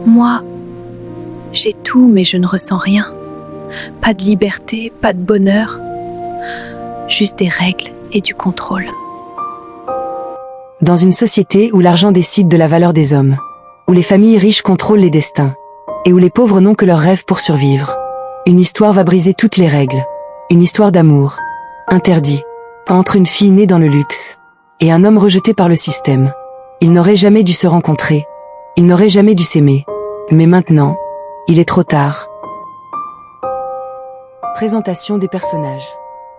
Moi, j'ai tout, mais je ne ressens rien. Pas de liberté, pas de bonheur. Juste des règles et du contrôle. Dans une société où l'argent décide de la valeur des hommes, où les familles riches contrôlent les destins, et où les pauvres n'ont que leurs rêves pour survivre, une histoire va briser toutes les règles. Une histoire d'amour, interdit, entre une fille née dans le luxe et un homme rejeté par le système. Ils n'auraient jamais dû se rencontrer, ils n'auraient jamais dû s'aimer. Mais maintenant, il est trop tard. Présentation des personnages.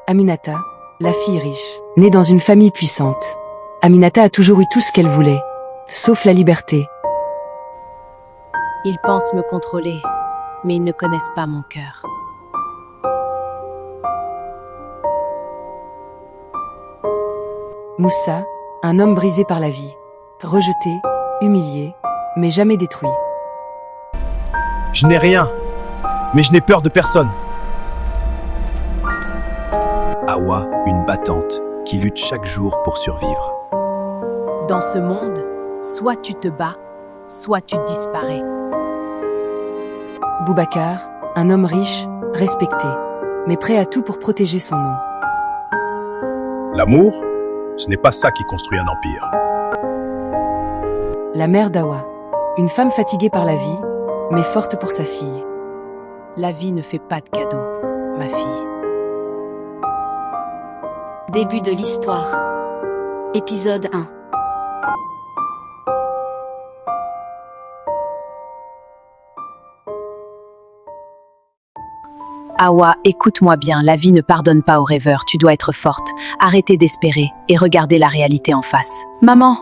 Aminata, la fille riche, née dans une famille puissante. Aminata a toujours eu tout ce qu'elle voulait, sauf la liberté. Ils pensent me contrôler, mais ils ne connaissent pas mon cœur. Moussa, un homme brisé par la vie, rejeté, humilié, mais jamais détruit. Je n'ai rien, mais je n'ai peur de personne. Awa, une battante qui lutte chaque jour pour survivre. Dans ce monde, soit tu te bats, soit tu disparais. Boubacar, un homme riche, respecté, mais prêt à tout pour protéger son nom. L'amour, ce n'est pas ça qui construit un empire. La mère d'Awa, une femme fatiguée par la vie, mais forte pour sa fille. La vie ne fait pas de cadeaux, ma fille. Début de l'histoire. Épisode 1. Awa, écoute-moi bien, la vie ne pardonne pas aux rêveurs, tu dois être forte, arrêter d'espérer et regarder la réalité en face. Maman,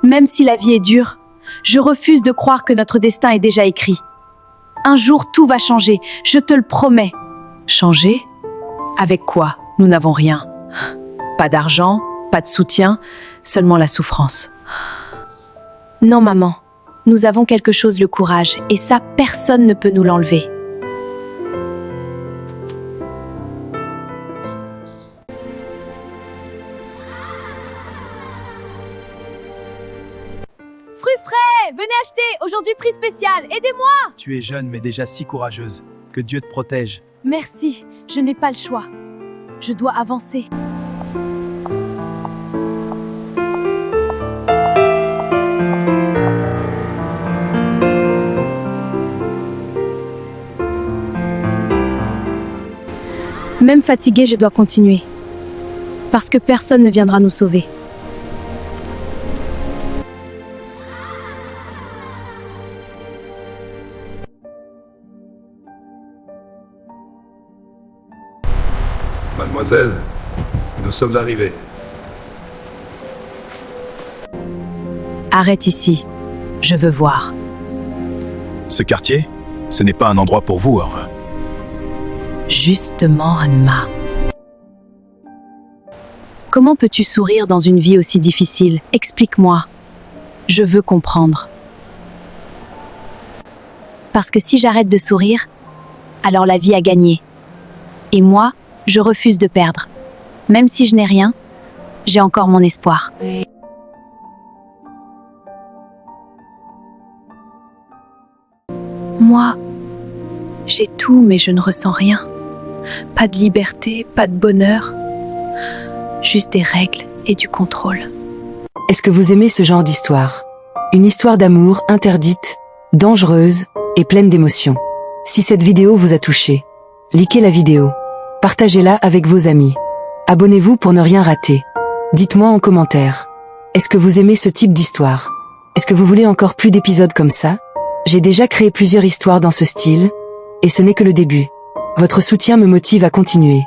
même si la vie est dure, je refuse de croire que notre destin est déjà écrit. Un jour, tout va changer, je te le promets. Changer? Avec quoi? Nous n'avons rien. Pas d'argent, pas de soutien, seulement la souffrance. Non, maman, nous avons quelque chose, le courage, et ça, personne ne peut nous l'enlever. Fruits frais, venez acheter, aujourd'hui prix spécial, aidez-moi! Tu es jeune mais déjà si courageuse. Que Dieu te protège. Merci, je n'ai pas le choix. Je dois avancer. Même fatiguée, je dois continuer. Parce que personne ne viendra nous sauver. Mademoiselle, nous sommes arrivés. Arrête ici, je veux voir. Ce quartier, ce n'est pas un endroit pour vous, hein. Justement, Anma. Comment peux-tu sourire dans une vie aussi difficile? Explique-moi. Je veux comprendre. Parce que si j'arrête de sourire, alors la vie a gagné. Et moi, je refuse de perdre. Même si je n'ai rien, j'ai encore mon espoir. Moi, j'ai tout, mais je ne ressens rien. Pas de liberté, pas de bonheur. Juste des règles et du contrôle. Est-ce que vous aimez ce genre d'histoire? Une histoire d'amour interdite, dangereuse et pleine d'émotions. Si cette vidéo vous a touché, likez la vidéo. Partagez-la avec vos amis. Abonnez-vous pour ne rien rater. Dites-moi en commentaire. Est-ce que vous aimez ce type d'histoire? Est-ce que vous voulez encore plus d'épisodes comme ça? J'ai déjà créé plusieurs histoires dans ce style, et ce n'est que le début. Votre soutien me motive à continuer.